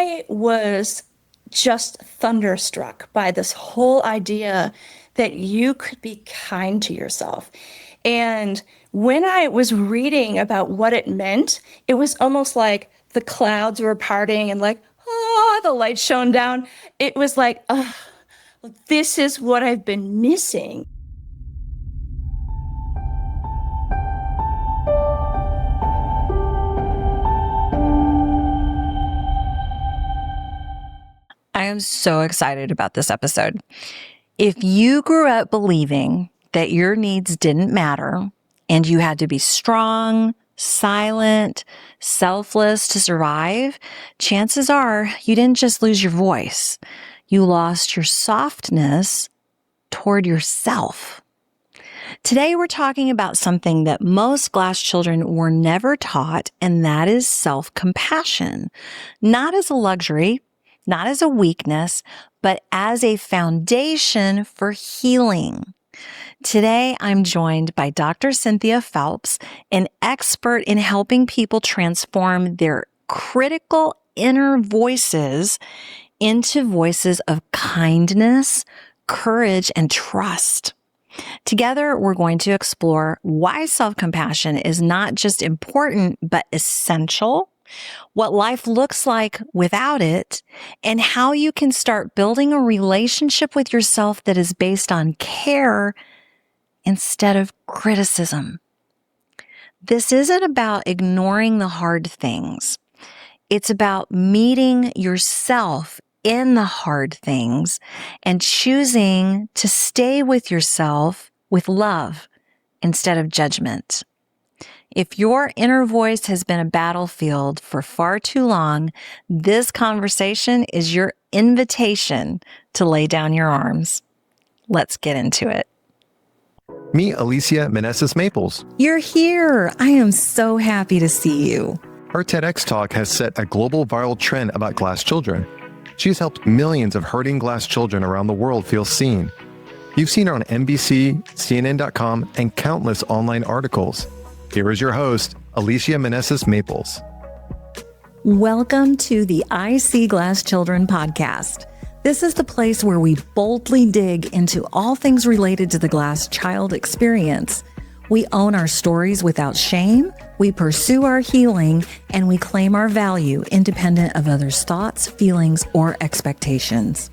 I was just thunderstruck by this whole idea that you could be kind to yourself. And when I was reading about what it meant, it was almost like the clouds were parting and like, oh, the light shone down. It was like, oh, this is what I've been missing. I am so excited about this episode. If you grew up believing that your needs didn't matter and you had to be strong, silent, selfless to survive, chances are you didn't just lose your voice. You lost your softness toward yourself. Today, we're talking about something that most glass children were never taught, and that is self-compassion. Not as a luxury, not as a weakness, but as a foundation for healing. Today, I'm joined by Dr. Cynthia Phelps, an expert in helping people transform their critical inner voices into voices of kindness, courage, and trust. Together, we're going to explore why self-compassion is not just important, but essential, what life looks like without it, and how you can start building a relationship with yourself that is based on care instead of criticism. This isn't about ignoring the hard things. It's about meeting yourself in the hard things and choosing to stay with yourself with love instead of judgment. If your inner voice has been a battlefield for far too long, this conversation is your invitation to lay down your arms. Let's get into it. Meet Alicia Meneses-Maples. You're here. I am so happy to see you. Her TEDx talk has set a global viral trend about glass children. She's helped millions of hurting glass children around the world feel seen. You've seen her on NBC, CNN.com, and countless online articles. Here is your host, Alicia Meneses-Maples. Welcome to the I See Glass Children podcast. This is the place where we boldly dig into all things related to the glass child experience. We own our stories without shame, we pursue our healing, and we claim our value independent of others' thoughts, feelings, or expectations.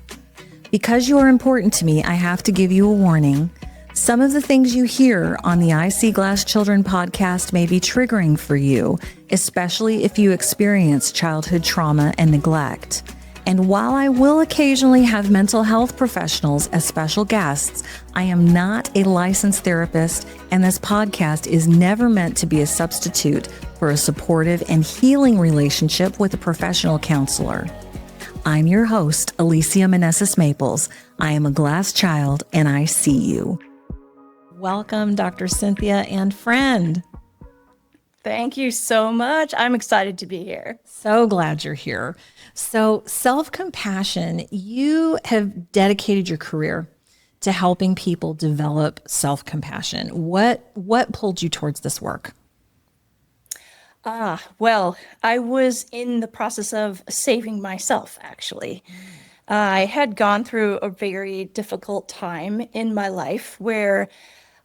Because you are important to me, I have to give you a warning. Some of the things you hear on the I See Glass Children podcast may be triggering for you, especially if you experience childhood trauma and neglect. And while I will occasionally have mental health professionals as special guests, I am not a licensed therapist, and this podcast is never meant to be a substitute for a supportive and healing relationship with a professional counselor. I'm your host, Alicia Meneses-Maples. I am a glass child, and I see you. Welcome, Dr. Cynthia and friend. Thank you so much. I'm excited to be here. So glad you're here. So self-compassion, you have dedicated your career to helping people develop self-compassion. What pulled you towards this work? Well, I was in the process of saving myself, actually. I had gone through a very difficult time in my life where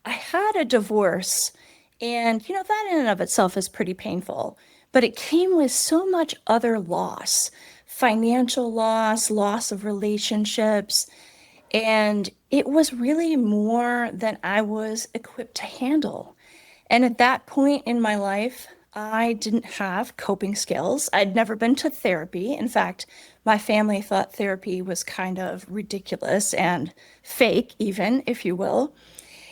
I had a divorce, and that in and of itself is pretty painful, but it came with so much other loss, financial loss, loss of relationships, and it was really more than I was equipped to handle. And at that point in my life, I didn't have coping skills. I'd never been to therapy. In fact, my family thought therapy was kind of ridiculous and fake, even, if you will.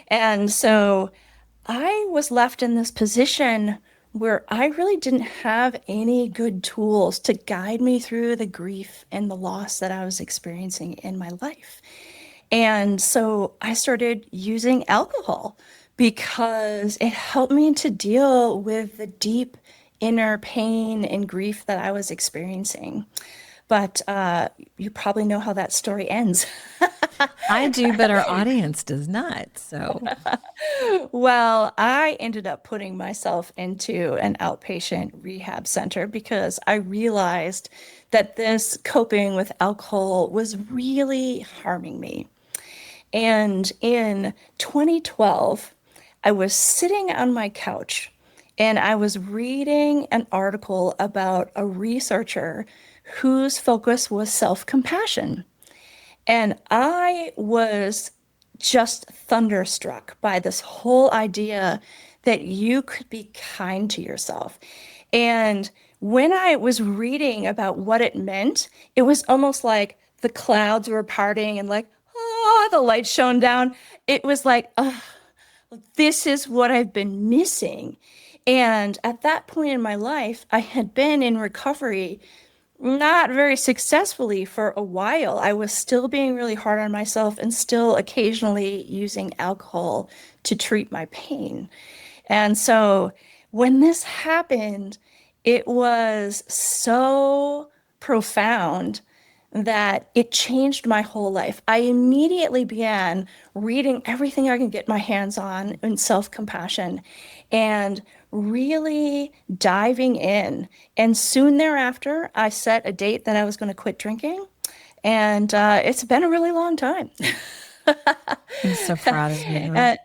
And so I was left in this position where I really didn't have any good tools to guide me through the grief and the loss that I was experiencing in my life. And so I started using alcohol because it helped me to deal with the deep inner pain and grief that I was experiencing. But you probably know how that story ends. I do, but our audience does not. So, well, I ended up putting myself into an outpatient rehab center because I realized that this coping with alcohol was really harming me. And in 2012, I was sitting on my couch and I was reading an article about a researcher whose focus was self-compassion. And I was just thunderstruck by this whole idea that you could be kind to yourself. And when I was reading about what it meant, it was almost like the clouds were parting and like, oh, the light shone down. It was like, oh, this is what I've been missing. And at that point in my life, I had been in recovery not very successfully for a while. I was still being really hard on myself and still occasionally using alcohol to treat my pain. And so when this happened, it was so profound that it changed my whole life. I immediately began reading everything I could get my hands on in self-compassion and really diving in. And soon thereafter, I set a date that I was going to quit drinking. And it's been a really long time. I'm so proud of you.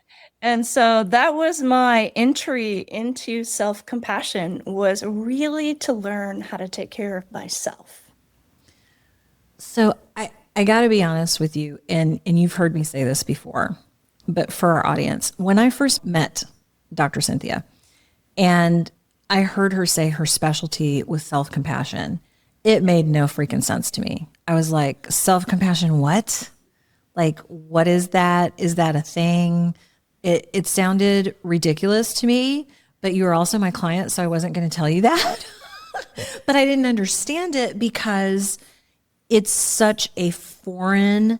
And so that was my entry into self-compassion, was really to learn how to take care of myself. So I got to be honest with you, and you've heard me say this before, but for our audience, when I first met Dr. Cynthia and I heard her say her specialty was self-compassion, it made no freaking sense to me. I was like, self-compassion, what? Like, what is that? Is that a thing? It sounded ridiculous to me, but you were also my client, so I wasn't going to tell you that. But I didn't understand it because it's such a foreign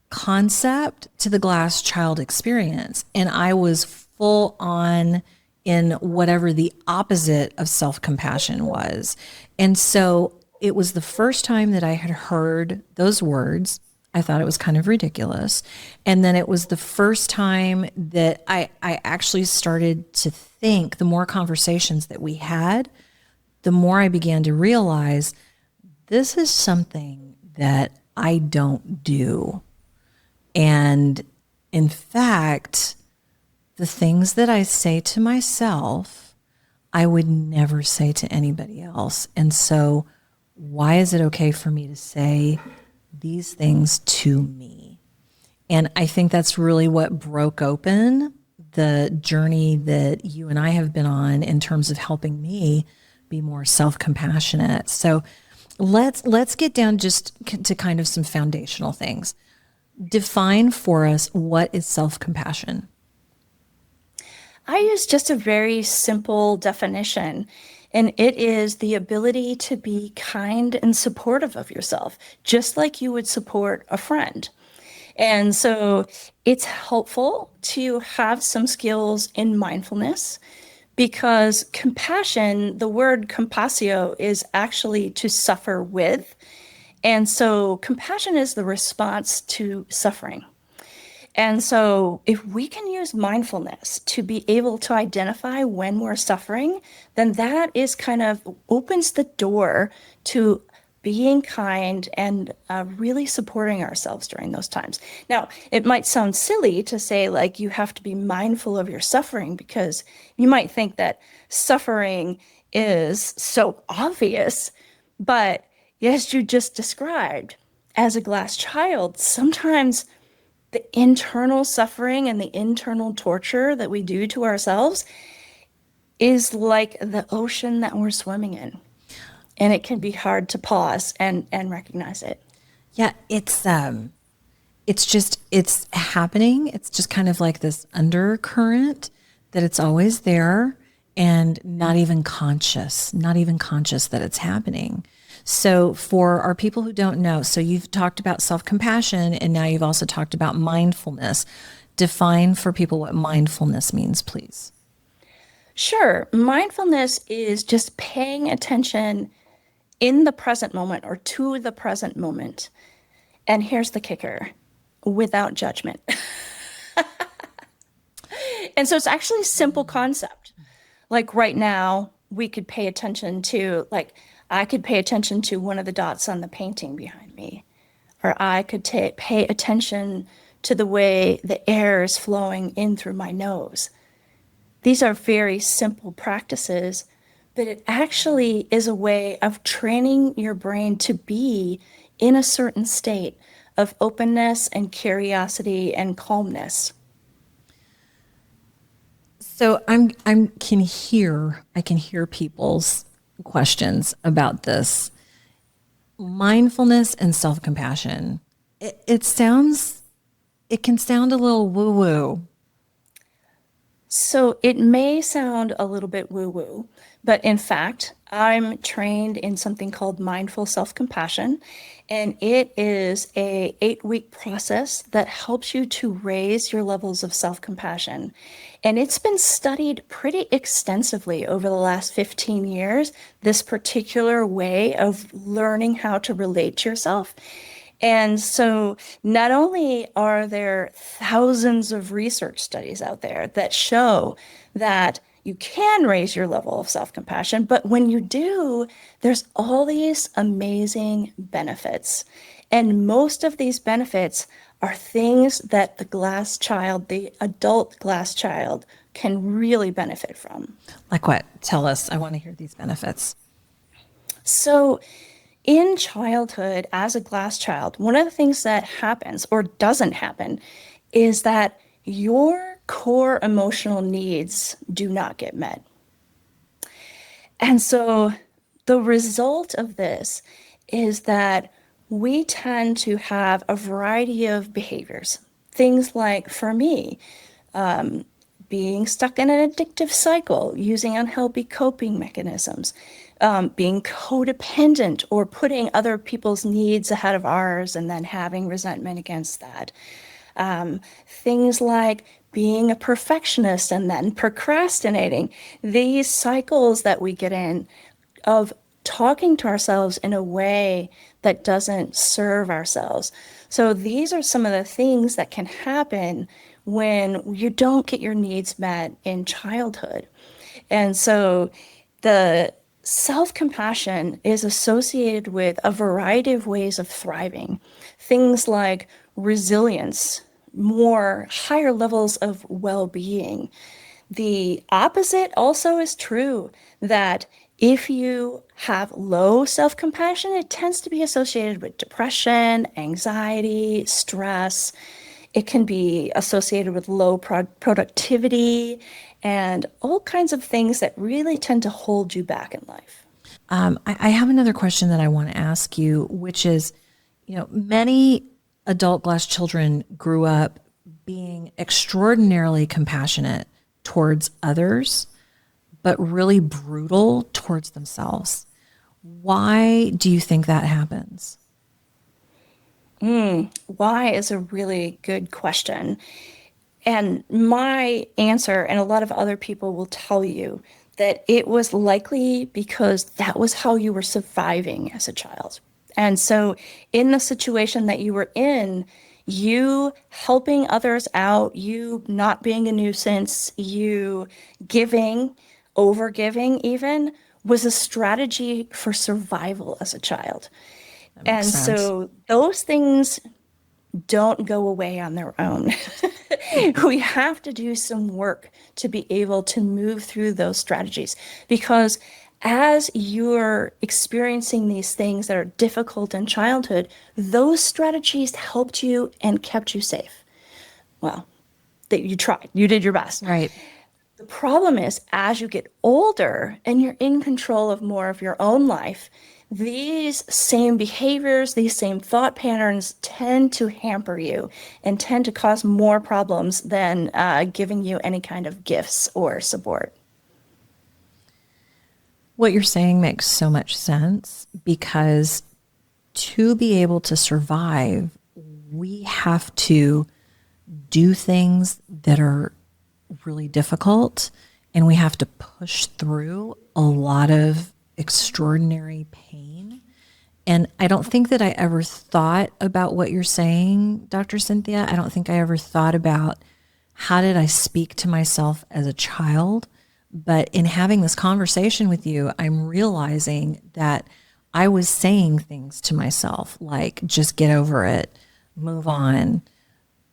concept to the glass child experience. And I was full on in whatever the opposite of self-compassion was. And so it was the first time that I had heard those words. I thought it was kind of ridiculous. And then it was the first time that I actually started to think, the more conversations that we had, the more I began to realize this is something that I don't do. And in fact, the things that I say to myself, I would never say to anybody else. And so why is it okay for me to say these things to me? And I think that's really what broke open the journey that you and I have been on in terms of helping me be more self-compassionate. So let's get down just to kind of some foundational things. Define for us, what is self-compassion? I use just a very simple definition, and it is the ability to be kind and supportive of yourself, just like you would support a friend. And so it's helpful to have some skills in mindfulness, because compassion, the word compassio, is actually to suffer with. And so compassion is the response to suffering. And so if we can use mindfulness to be able to identify when we're suffering, then that is kind of opens the door to being kind and really supporting ourselves during those times. Now, it might sound silly to say, like, you have to be mindful of your suffering, because you might think that suffering is so obvious. But as you just described, as a glass child, sometimes the internal suffering and the internal torture that we do to ourselves is like the ocean that we're swimming in. And it can be hard to pause and recognize it. Yeah, it's happening. It's just kind of like this undercurrent that it's always there and not even conscious that it's happening. So for our people who don't know, so you've talked about self-compassion and now you've also talked about mindfulness. Define for people what mindfulness means, please. Sure. Mindfulness is just paying attention in the present moment, or to the present moment. And here's the kicker: without judgment. And so it's actually a simple concept. Like right now, we could pay attention to, like, I could pay attention to one of the dots on the painting behind me, or I could pay attention to the way the air is flowing in through my nose. These are very simple practices, but it actually is a way of training your brain to be in a certain state of openness and curiosity and calmness. So I can hear people's questions about this. Mindfulness and self-compassion. It can sound a little woo-woo. So it may sound a little bit woo-woo, but in fact, I'm trained in something called mindful self-compassion, and it is a 8-week process that helps you to raise your levels of self-compassion. And it's been studied pretty extensively over the last 15 years, this particular way of learning how to relate to yourself. And so, not only are there thousands of research studies out there that show that you can raise your level of self compassion, but when you do, there's all these amazing benefits. And most of these benefits are things that the glass child, the adult glass child, can really benefit from. Like what? Tell us. I want to hear these benefits. So, in childhood, as a glass child, one of the things that happens or doesn't happen is that your core emotional needs do not get met. And so the result of this is that we tend to have a variety of behaviors. Things like, for me, being stuck in an addictive cycle, using unhealthy coping mechanisms, being codependent or putting other people's needs ahead of ours and then having resentment against that. Things like being a perfectionist and then procrastinating. These cycles that we get in of talking to ourselves in a way that doesn't serve ourselves. So these are some of the things that can happen when you don't get your needs met in childhood. And so the self-compassion is associated with a variety of ways of thriving. Things like resilience, more higher levels of well-being. The opposite also is true, that if you have low self-compassion, it tends to be associated with depression, anxiety, stress. It can be associated with low productivity and all kinds of things that really tend to hold you back in life. I have another question that I want to ask you, which is, many adult glass children grew up being extraordinarily compassionate towards others, but really brutal towards themselves. Why do you think that happens? Why is a really good question. And my answer, and a lot of other people will tell you, that it was likely because that was how you were surviving as a child. And so, in the situation that you were in, you helping others out, you not being a nuisance, you giving, over giving even, was a strategy for survival as a child. That makes And sense. so, those things don't go away on their own. We have to do some work to be able to move through those strategies because as you're experiencing these things that are difficult in childhood, those strategies helped you and kept you safe. Well, that you tried, you did your best. Right. The problem is, as you get older and you're in control of more of your own life, these same behaviors, these same thought patterns tend to hamper you and tend to cause more problems than giving you any kind of gifts or support. What you're saying makes so much sense because to be able to survive, we have to do things that are really difficult and we have to push through a lot of extraordinary pain. And I don't think that I ever thought about what you're saying, Dr. Cynthia. I don't think I ever thought about how did I speak to myself as a child But in having this conversation with you, I'm realizing that I was saying things to myself like, just get over it, move on,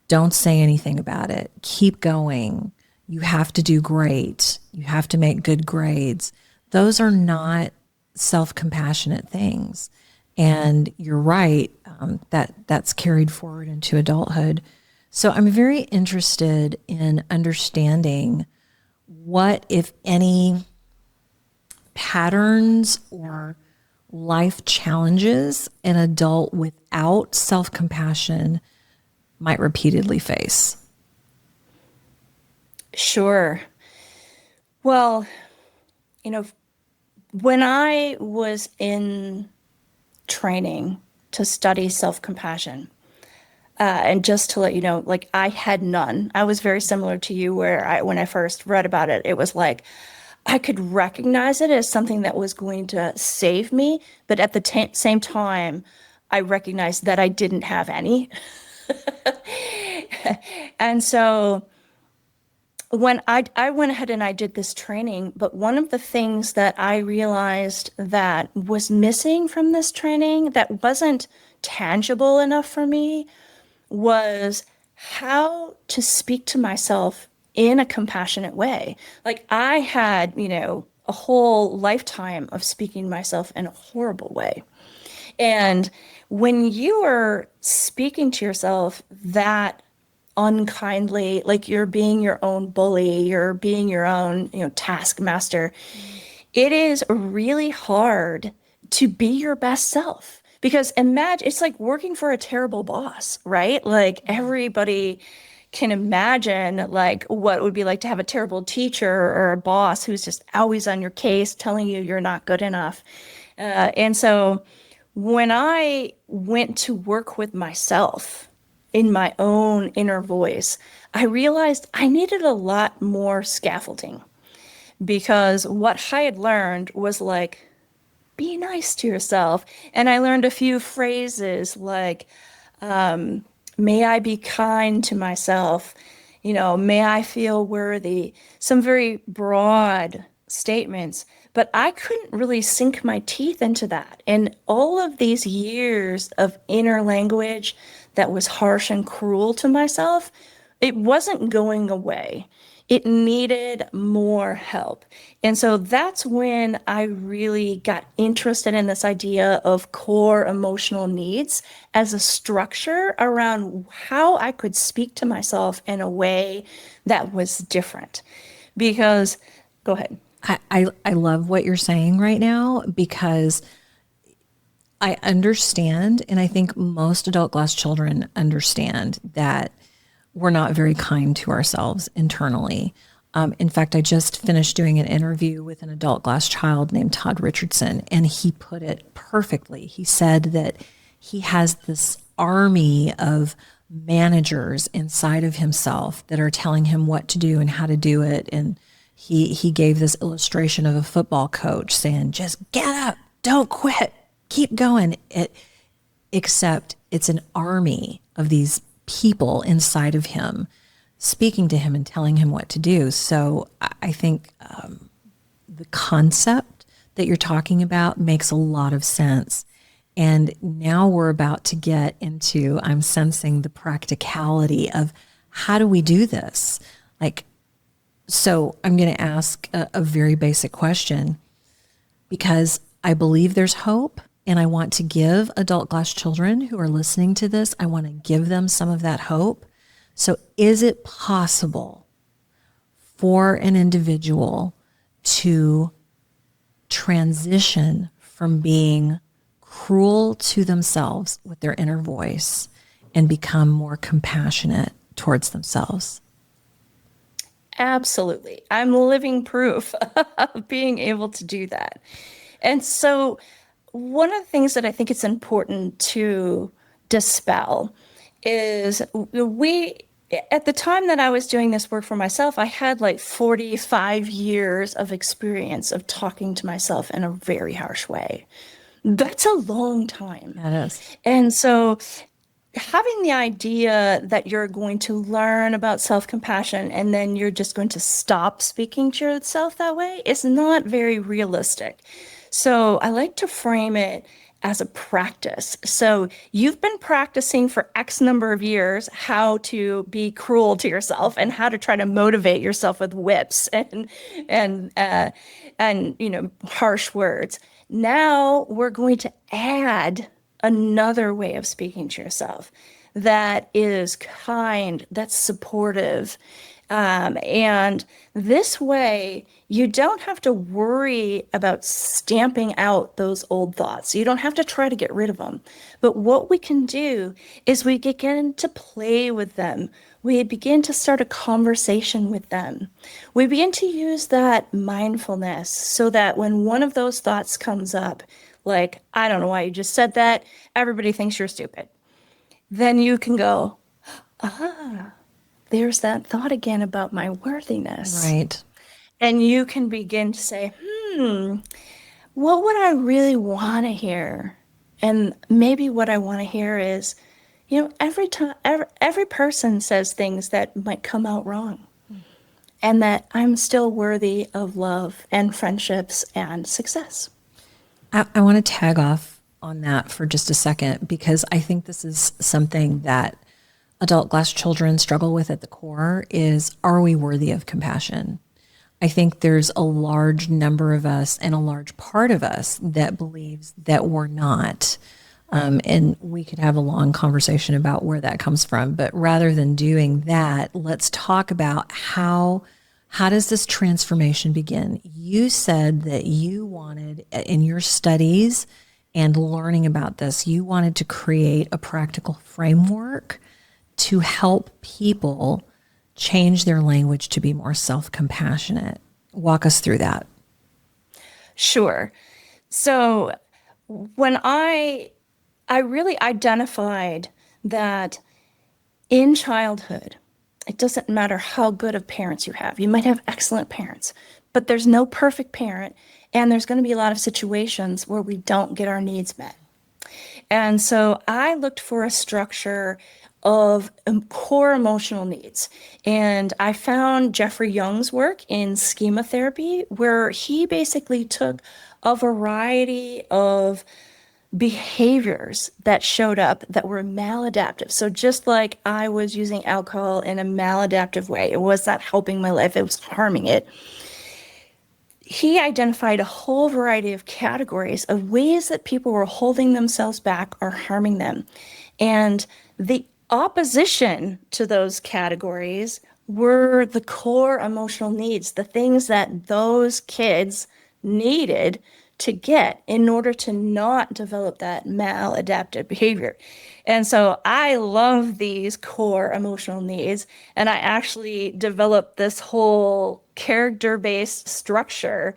don't say anything about it, keep going. You have to do great. You have to make good grades. Those are not self-compassionate things. And you're right, that's carried forward into adulthood. So I'm very interested in understanding what, if any, patterns or life challenges an adult without self-compassion might repeatedly face. Sure. Well, you know, when I was in training to study self-compassion, and just to let you know, like I had none. I was very similar to you where when I first read about it, it was like I could recognize it as something that was going to save me, but at the same time, I recognized that I didn't have any. And so when I went ahead and I did this training, but one of the things that I realized that was missing from this training that wasn't tangible enough for me was how to speak to myself in a compassionate way. Like I had, a whole lifetime of speaking to myself in a horrible way. And when you are speaking to yourself that unkindly, like you're being your own bully, you're being your own, taskmaster, it is really hard to be your best self. Because imagine it's like working for a terrible boss, right? Like everybody can imagine like what it would be like to have a terrible teacher or a boss who's just always on your case telling you you're not good enough. And so when I went to work with myself in my own inner voice, I realized I needed a lot more scaffolding because what I had learned was like, be nice to yourself. And I learned a few phrases like, may I be kind to myself, may I feel worthy, some very broad statements. But I couldn't really sink my teeth into that. And all of these years of inner language that was harsh and cruel to myself, it wasn't going away. It needed more help. And so that's when I really got interested in this idea of core emotional needs as a structure around how I could speak to myself in a way that was different. Because, go ahead. I love what you're saying right now because I understand, and I think most adult glass children understand that we're not very kind to ourselves internally. In fact, I just finished doing an interview with an adult glass child named Todd Richardson, and he put it perfectly. He said that he has this army of managers inside of himself that are telling him what to do and how to do it. And he gave this illustration of a football coach saying, just get up, don't quit, keep going. Except it's an army of these people inside of him speaking to him and telling him what to do. So I think the concept that you're talking about makes a lot of sense. And now we're about to get into, I'm sensing the practicality of how do we do this? So I'm going to ask a very basic question because I believe there's hope. And I want to give adult glass children who are listening to this, I want to give them some of that hope. So is it possible for an individual to transition from being cruel to themselves with their inner voice and become more compassionate towards themselves? Absolutely. I'm living proof of being able to do that. And so one of the things that I think it's important to dispel is at the time that I was doing this work for myself, I had like 45 years of experience of talking to myself in a very harsh way. That's a long time. That is. And so having the idea that you're going to learn about self-compassion and then you're just going to stop speaking to yourself that way is not very realistic. So I like to frame it as a practice. So you've been practicing for X number of years how to be cruel to yourself and how to try to motivate yourself with whips and harsh words. Now we're going to add another way of speaking to yourself that is kind, that's supportive. And this way, you don't have to worry about stamping out those old thoughts. You don't have to try to get rid of them. But what we can do is we begin to play with them. We begin to start a conversation with them. We begin to use that mindfulness so that when one of those thoughts comes up, like, I don't know why you just said that, everybody thinks you're stupid, then you can go, there's that thought again about my worthiness. Right. And you can begin to say, what would I really want to hear? And maybe what I want to hear is, every time, every person says things that might come out wrong, and that I'm still worthy of love and friendships and success. I want to tag off on that for just a second, because I think this is something that adult glass children struggle with at the core is, are we worthy of compassion? I think there's a large number of us and a large part of us that believes that we're not. And we could have a long conversation about where that comes from. But rather than doing that, let's talk about how does this transformation begin? You said that you wanted, in your studies and learning about this, you wanted to create a practical framework to help people change their language to be more self-compassionate. Walk us through that. Sure. So when I really identified that in childhood, it doesn't matter how good of parents you have. You might have excellent parents, but there's no perfect parent, and there's going to be a lot of situations where we don't get our needs met. And so I looked for a structure of core emotional needs. And I found Jeffrey Young's work in schema therapy, where he basically took a variety of behaviors that showed up that were maladaptive. So just like I was using alcohol in a maladaptive way, it was not helping my life, it was harming it. He identified a whole variety of categories of ways that people were holding themselves back or harming them. And the opposition to those categories were the core emotional needs, the things that those kids needed to get in order to not develop that maladaptive behavior. And so I love these core emotional needs. And I actually developed this whole character-based structure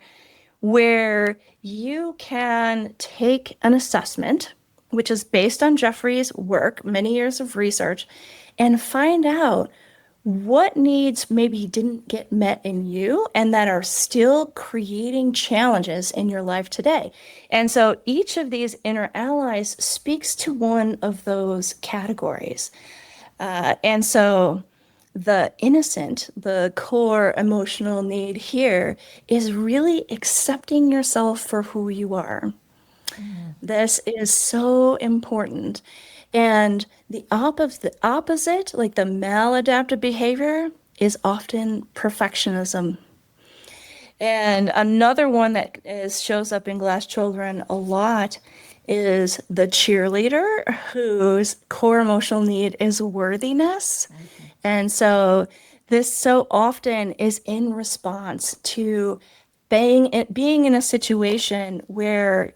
where you can take an assessment, which is based on Jeffrey's work, many years of research, and find out what needs maybe didn't get met in you and that are still creating challenges in your life today. And so each of these inner allies speaks to one of those categories. And so the innocent, the core emotional need here is really accepting yourself for who you are. This is so important. And the opposite, like the maladaptive behavior, is often perfectionism. And another one that shows up in glass children a lot is the cheerleader whose core emotional need is worthiness. And so this so often is in response to being in a situation where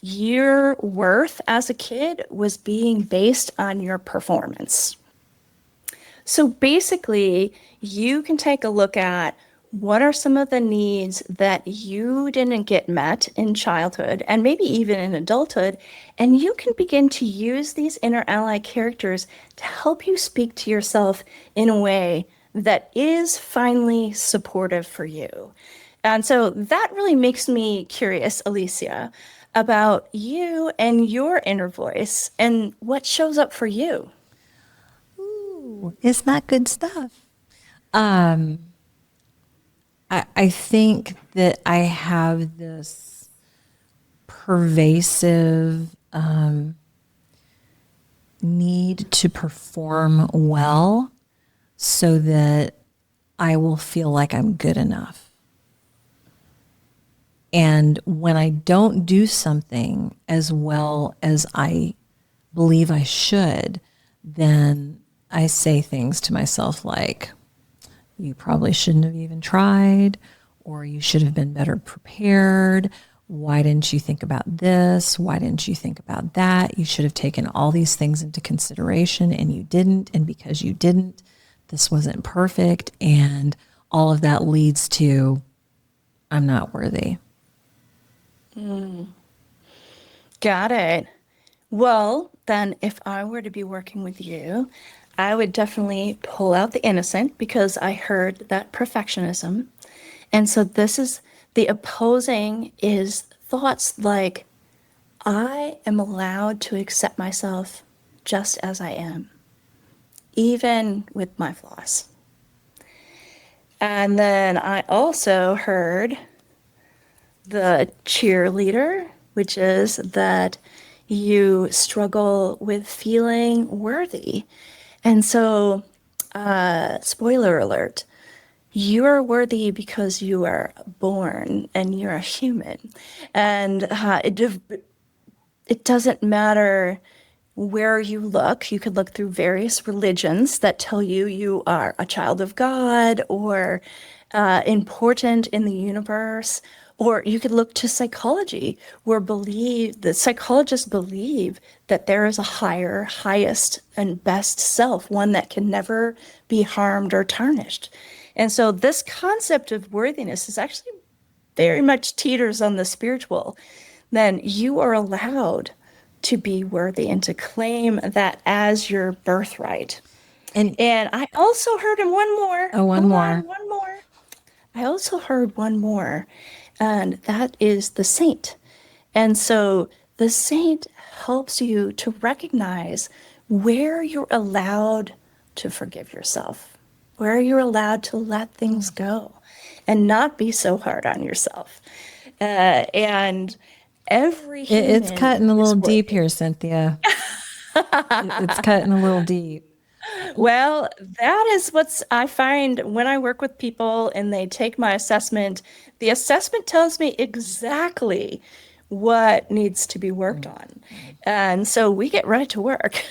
your worth as a kid was being based on your performance. So basically, you can take a look at what are some of the needs that you didn't get met in childhood and maybe even in adulthood, and you can begin to use these inner ally characters to help you speak to yourself in a way that is finally supportive for you. And so that really makes me curious, Alicia. about you and your inner voice and what shows up for you. Ooh, isn't that good stuff? I think that I have this pervasive need to perform well so that I will feel like I'm good enough. And when I don't do something as well as I believe I should, then I say things to myself like, you probably shouldn't have even tried, or you should have been better prepared. Why didn't you think about this? Why didn't you think about that? You should have taken all these things into consideration and you didn't. And because you didn't, this wasn't perfect. And all of that leads to, I'm not worthy. Got it. Well, then if I were to be working with you, I would definitely pull out the innocent because I heard that perfectionism. And so this is the opposing is thoughts like, I am allowed to accept myself just as I am, even with my flaws. And then I also heard the cheerleader, which is that you struggle with feeling worthy. And so, spoiler alert, you are worthy because you are born and you're a human. And it doesn't matter where you look. You could look through various religions that tell you you are a child of God or important in the universe. Or you could look to psychology, where the psychologists believe that there is a higher, highest, and best self, one that can never be harmed or tarnished. And so this concept of worthiness is actually very much teeters on the spiritual. Then you are allowed to be worthy and to claim that as your birthright. And I also heard in one more. Oh, one Hold more. on, one more. I also heard one more, and that is the saint. And so the saint helps you to recognize where you're allowed to forgive yourself, where you're allowed to let things go and not be so hard on yourself. And every human it's cutting a is little deep worthy. here, Cynthia. It's cutting a little deep. Well, that is what's I find when I work with people and they take my assessment. The assessment tells me exactly what needs to be worked on. And so we get right to work.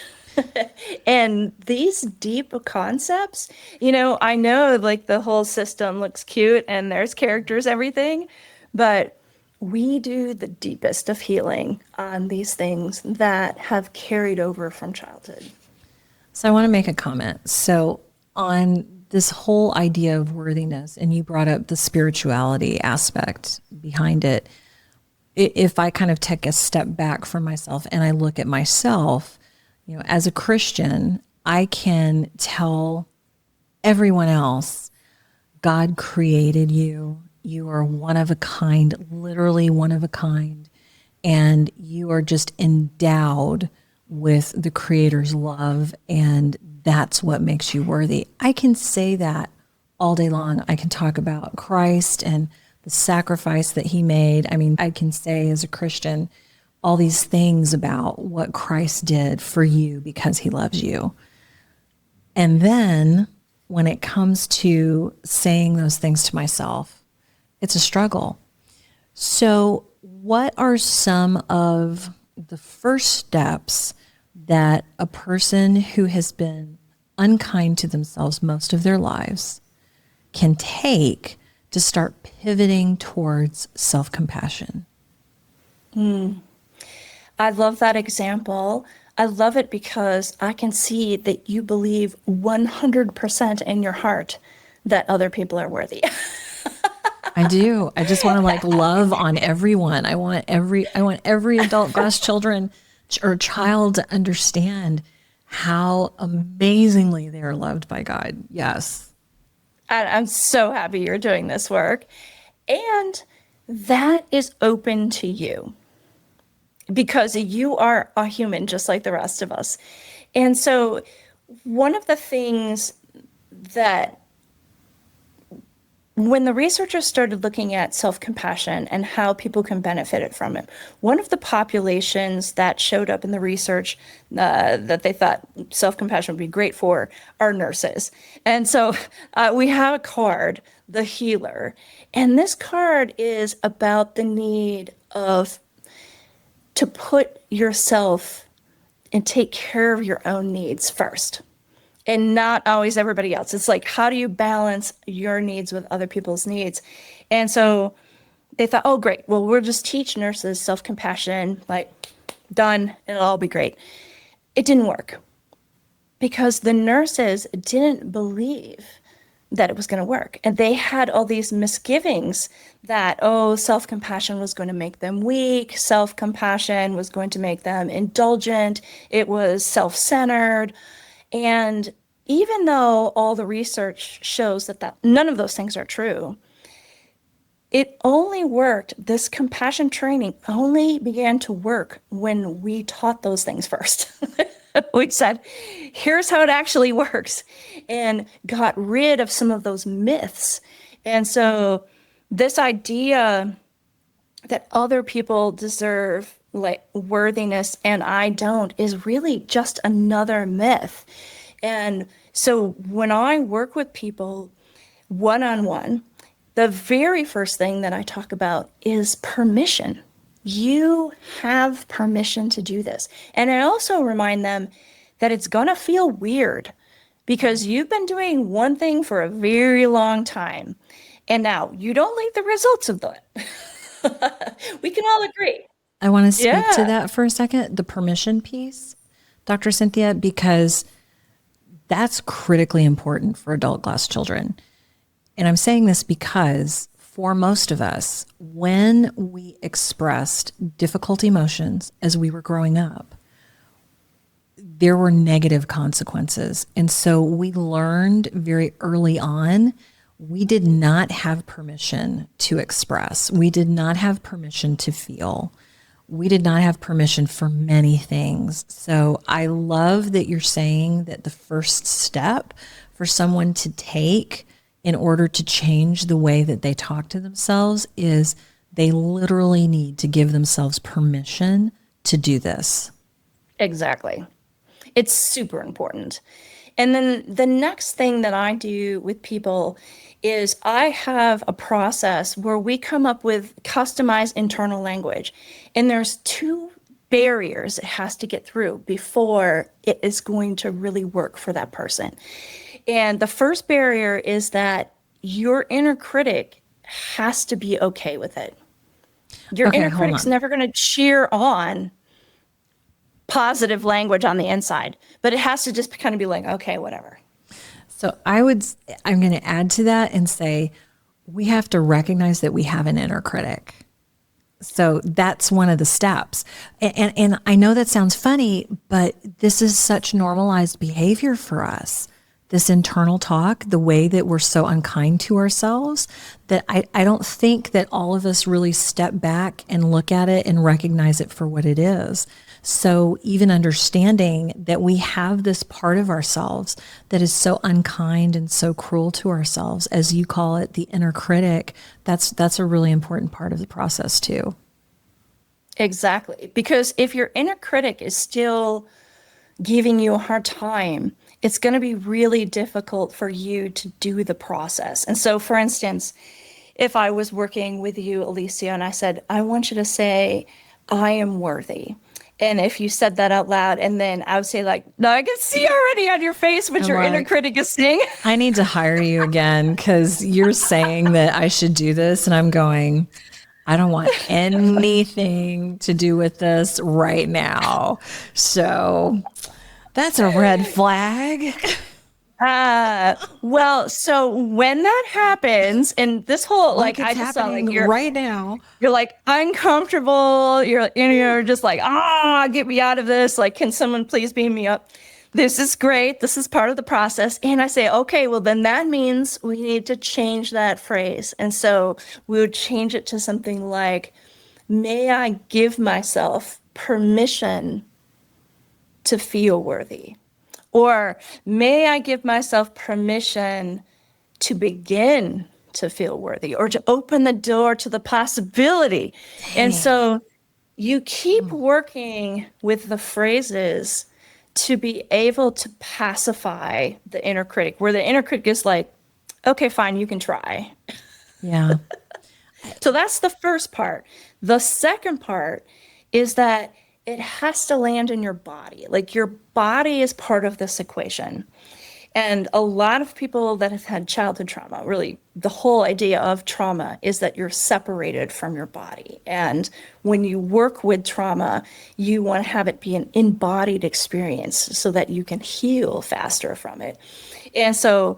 And these deep concepts, I know like the whole system looks cute and there's characters, everything, but we do the deepest of healing on these things that have carried over from childhood. So I want to make a comment. So on this whole idea of worthiness, and you brought up the spirituality aspect behind it. If I kind of take a step back from myself and I look at myself, as a Christian, I can tell everyone else, God created you. You are one of a kind, literally one of a kind. And you are just endowed with the Creator's love. And that's what makes you worthy. I can say that all day long. I can talk about Christ and the sacrifice that he made. I mean, I can say as a Christian all these things about what Christ did for you because he loves you. And then when it comes to saying those things to myself, it's a struggle. So, what are some of the first steps that a person who has been unkind to themselves most of their lives can take to start pivoting towards self-compassion? I love that example. I love it because I can see that you believe 100% in your heart that other people are worthy. I do. I just want to love on everyone. I want every adult glass children or child to understand how amazingly they are loved by God. Yes. And I'm so happy you're doing this work. And that is open to you. because you are a human just like the rest of us. And so one of the things that when the researchers started looking at self-compassion and how people can benefit from it, one of the populations that showed up in the research that they thought self-compassion would be great for are nurses. And so we have a card, the healer, and this card is about the need of to put yourself and take care of your own needs first and not always everybody else. It's like, how do you balance your needs with other people's needs? And so they thought, oh, great. Well, we'll just teach nurses self-compassion, like done, it'll all be great. It didn't work because the nurses didn't believe that it was going to work. And they had all these misgivings that, oh, self-compassion was going to make them weak. Self-compassion was going to make them indulgent. It was self-centered. And even though all the research shows that none of those things are true, it only worked, this compassion training only began to work when we taught those things first. We said, here's how it actually works, and got rid of some of those myths. And so this idea that other people deserve like worthiness and I don't is really just another myth. And so when I work with people one-on-one, the very first thing that I talk about is permission. You have permission to do this. And I also remind them that it's going to feel weird because you've been doing one thing for a very long time. And now you don't like the results of that. We can all agree. I want to speak to Yeah. that for a second, the permission piece, Dr. Cynthia, because that's critically important for adult class children. And I'm saying this because for most of us, when we expressed difficult emotions as we were growing up, there were negative consequences. And so we learned very early on, we did not have permission to express. We did not have permission to feel. We did not have permission for many things. So I love that you're saying that the first step for someone to take in order to change the way that they talk to themselves is they literally need to give themselves permission to do this. Exactly. It's super important. And then the next thing that I do with people is I have a process where we come up with customized internal language. And there's two barriers it has to get through before it is going to really work for that person. And the first barrier is that your inner critic has to be okay with it. Your Okay, inner hold critic's on. never going to cheer on positive language on the inside, but it has to just kind of be like, okay, whatever. So I'm going to add to that and say, we have to recognize that we have an inner critic. So that's one of the steps. And I know that sounds funny, but this is such normalized behavior for us. This internal talk, the way that we're so unkind to ourselves, that I don't think that all of us really step back and look at it and recognize it for what it is. So even understanding that we have this part of ourselves that is so unkind and so cruel to ourselves, as you call it, the inner critic, that's a really important part of the process too. Exactly. Because if your inner critic is still giving you a hard time, it's going to be really difficult for you to do the process. And so, for instance, if I was working with you, Alicia, and I said, I want you to say, I am worthy. And if you said that out loud, and then I would say, like, no, I can see already on your face what I'm your inner like, critic is saying. I need to hire you again because you're saying that I should do this. And I'm going, I don't want anything to do with this right now. So that's a red flag. Well, so when that happens, and this whole, like, It's I just saw, like, happening right now. you're like uncomfortable. You're just like, get me out of this. Like, can someone please beam me up? This is great. This is part of the process. And I say, okay, well, then that means we need to change that phrase. And so we would change it to something like, may I give myself permission to feel worthy? Or may I give myself permission to begin to feel worthy, or to open the door to the possibility? And so you keep working with the phrases to be able to pacify the inner critic, where the inner critic is like, okay, fine, you can try. Yeah. So that's the first part. The second part is that it has to land in your body. Like, your body is part of this equation. And a lot of people that have had childhood trauma, really, the whole idea of trauma is that you're separated from your body. And when you work with trauma, you want to have it be an embodied experience so that you can heal faster from it. And so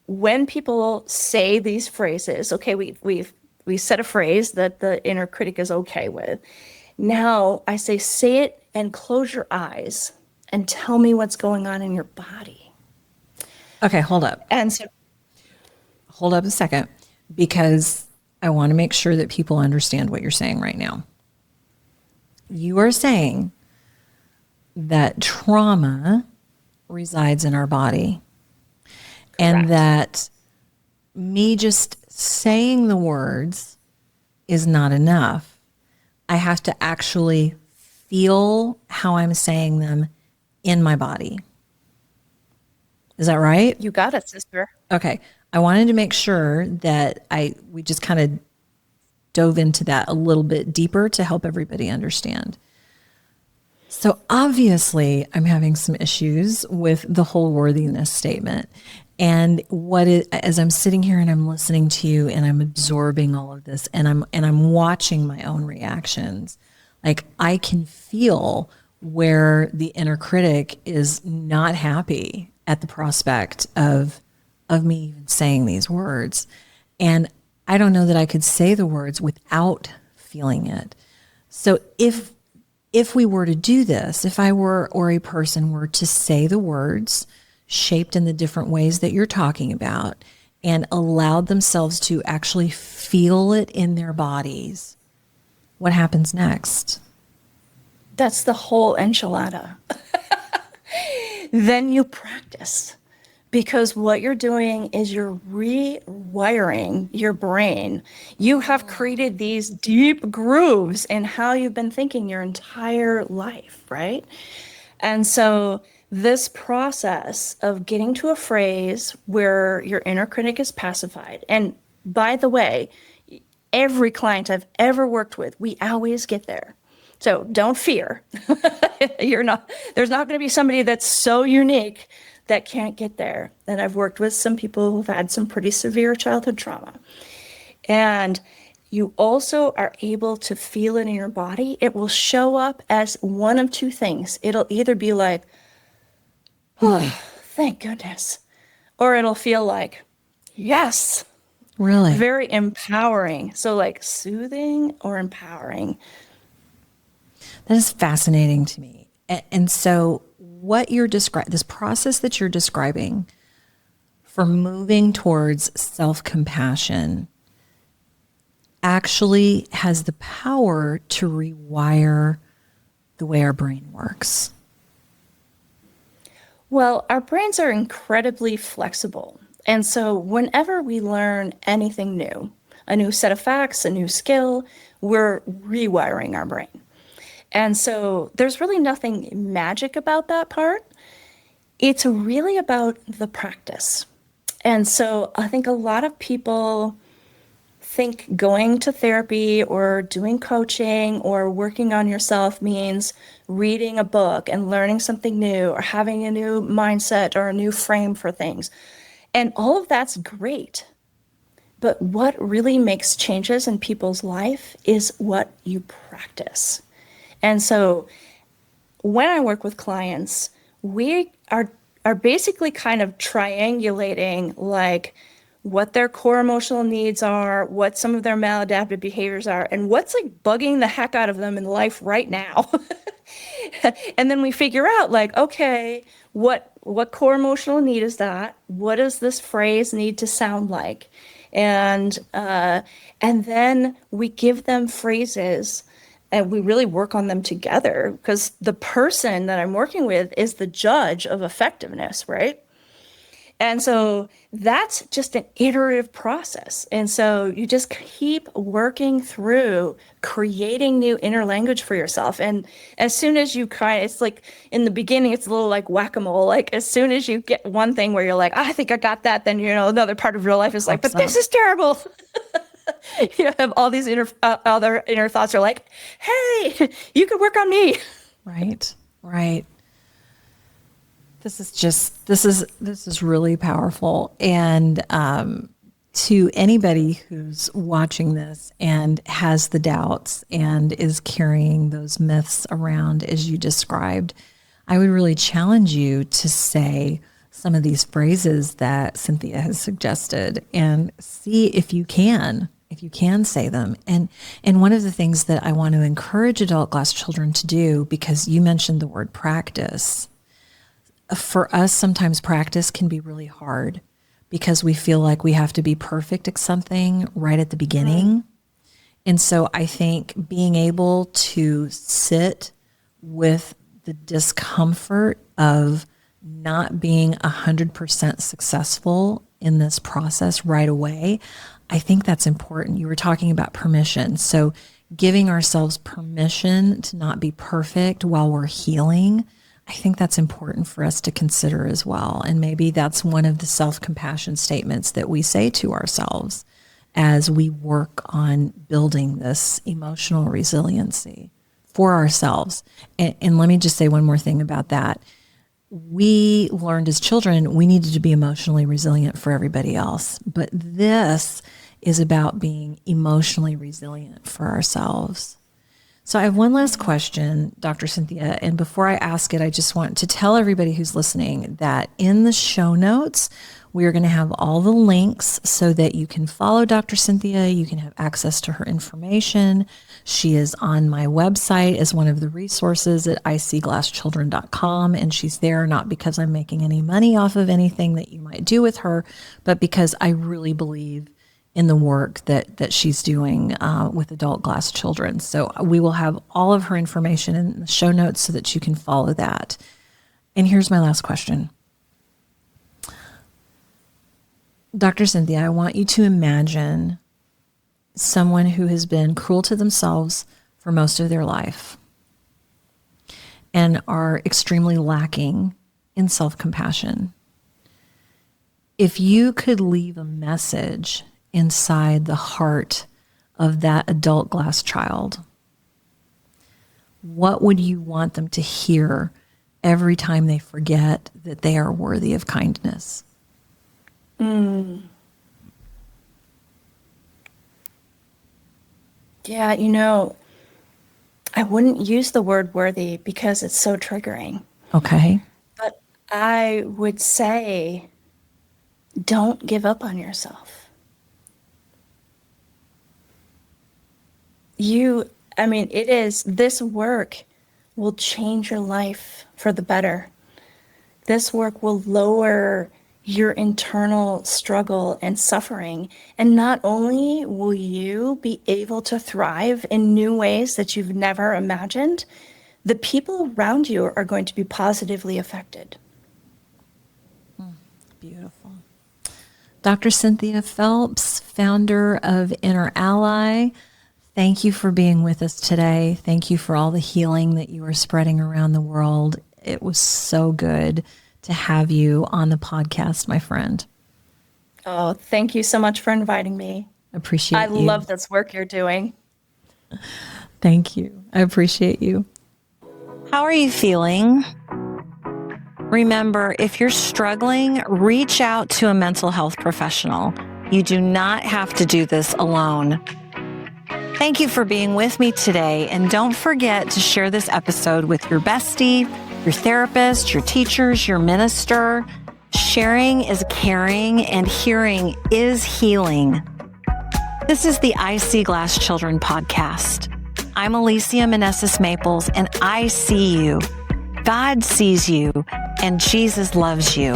when people say these phrases, okay, we said a phrase that the inner critic is okay with. Now I say it and close your eyes and tell me what's going on in your body. Okay, hold up. And so, Hold up a second, because I want to make sure that people understand what you're saying right now. You are saying that trauma resides in our body, and correct. that me just saying the words is not enough. I have to actually feel how I'm saying them in my body. Is that right? You got it, sister. Okay. I wanted to make sure that we just kind of dove into that a little bit deeper to help everybody understand. So obviously I'm having some issues with the whole worthiness statement. And as I'm sitting here and I'm listening to you and I'm absorbing all of this, and I'm watching my own reactions, like, I can feel where the inner critic is not happy at the prospect of me even saying these words. And I don't know that I could say the words without feeling it. So if we were to do this, if I were, or a person were to say the words shaped in the different ways that you're talking about, and allowed themselves to actually feel it in their bodies, what happens next? That's the whole enchilada. Then you practice, because what you're doing is you're rewiring your brain. You have created these deep grooves in how you've been thinking your entire life, right? And so this process of getting to a phrase where your inner critic is pacified, and by the way, every client I've ever worked with, we always get there. So don't fear. There's not going to be somebody that's so unique that can't get there. And I've worked with some people who've had some pretty severe childhood trauma. And you also are able to feel it in your body. It will show up as one of two things. It'll either be like, oh, thank goodness. Or it'll feel like, yes. Really? Very empowering. So like soothing or empowering. That is fascinating to me. And so what you're describing, this process that you're describing for moving towards self-compassion, actually has the power to rewire the way our brain works. Well, our brains are incredibly flexible. And so whenever we learn anything new, a new set of facts, a new skill, we're rewiring our brain. And so there's really nothing magic about that part. It's really about the practice. And so I think a lot of people think going to therapy or doing coaching or working on yourself means reading a book and learning something new or having a new mindset or a new frame for things. And all of that's great. But what really makes changes in people's life is what you practice. And so when I work with clients, we are basically kind of triangulating like what their core emotional needs are, what some of their maladaptive behaviors are, and what's like bugging the heck out of them in life right now. And then we figure out like, okay, what core emotional need is that? What does this phrase need to sound like? And then we give them phrases and we really work on them together, because the person that I'm working with is the judge of effectiveness, right? And so that's just an iterative process. And so you just keep working through creating new inner language for yourself. And as soon as you it's like in the beginning, it's a little like whack-a-mole. Like as soon as you get one thing where you're like, I think I got that, then, another part of your life is like, but this is terrible. You have all these other inner thoughts are like, hey, you could work on me. Right. Right. This is really powerful. And to anybody who's watching this and has the doubts and is carrying those myths around as you described, I would really challenge you to say some of these phrases that Cynthia has suggested and see if you can say them. And one of the things that I want to encourage adult glass children to do, because you mentioned the word practice, for us, sometimes practice can be really hard because we feel like we have to be perfect at something right at the beginning. And so I think being able to sit with the discomfort of not being 100% successful in this process right away, I think that's important. You were talking about permission. So giving ourselves permission to not be perfect while we're healing, I think that's important for us to consider as well. And maybe that's one of the self-compassion statements that we say to ourselves as we work on building this emotional resiliency for ourselves. And let me just say one more thing about that. We learned as children we needed to be emotionally resilient for everybody else. But this is about being emotionally resilient for ourselves. So I have one last question, Dr. Cynthia, and before I ask it, I just want to tell everybody who's listening that in the show notes, we are going to have all the links so that you can follow Dr. Cynthia, you can have access to her information. She is on my website as one of the resources at icglasschildren.com, and she's there not because I'm making any money off of anything that you might do with her, but because I really believe in the work that she's doing with adult glass children. So we will have all of her information in the show notes so that you can follow that. And here's my last question. Dr. Cynthia, I want you to imagine someone who has been cruel to themselves for most of their life and are extremely lacking in self-compassion. If you could leave a message inside the heart of that adult glass child, what would you want them to hear every time they forget that they are worthy of kindness? Yeah, I wouldn't use the word worthy because it's so triggering. Okay. But I would say, don't give up on yourself. This work will change your life for the better. This work will lower your internal struggle and suffering. And not only will you be able to thrive in new ways that you've never imagined, the people around you are going to be positively affected. Beautiful. Dr. Cynthia Phelps, founder of InnerAlly, thank you for being with us today. Thank you for all the healing that you are spreading around the world. It was so good to have you on the podcast, my friend. Oh, thank you so much for inviting me. I love this work you're doing. Thank you. I appreciate you. How are you feeling? Remember, if you're struggling, reach out to a mental health professional. You do not have to do this alone. Thank you for being with me today, and don't forget to share this episode with your bestie, your therapist, your teachers, your minister. Sharing is caring, and hearing is healing. This is the I See Glass Children podcast. I'm Alicia Meneses-Maples, and I see you. God sees you, and Jesus loves you.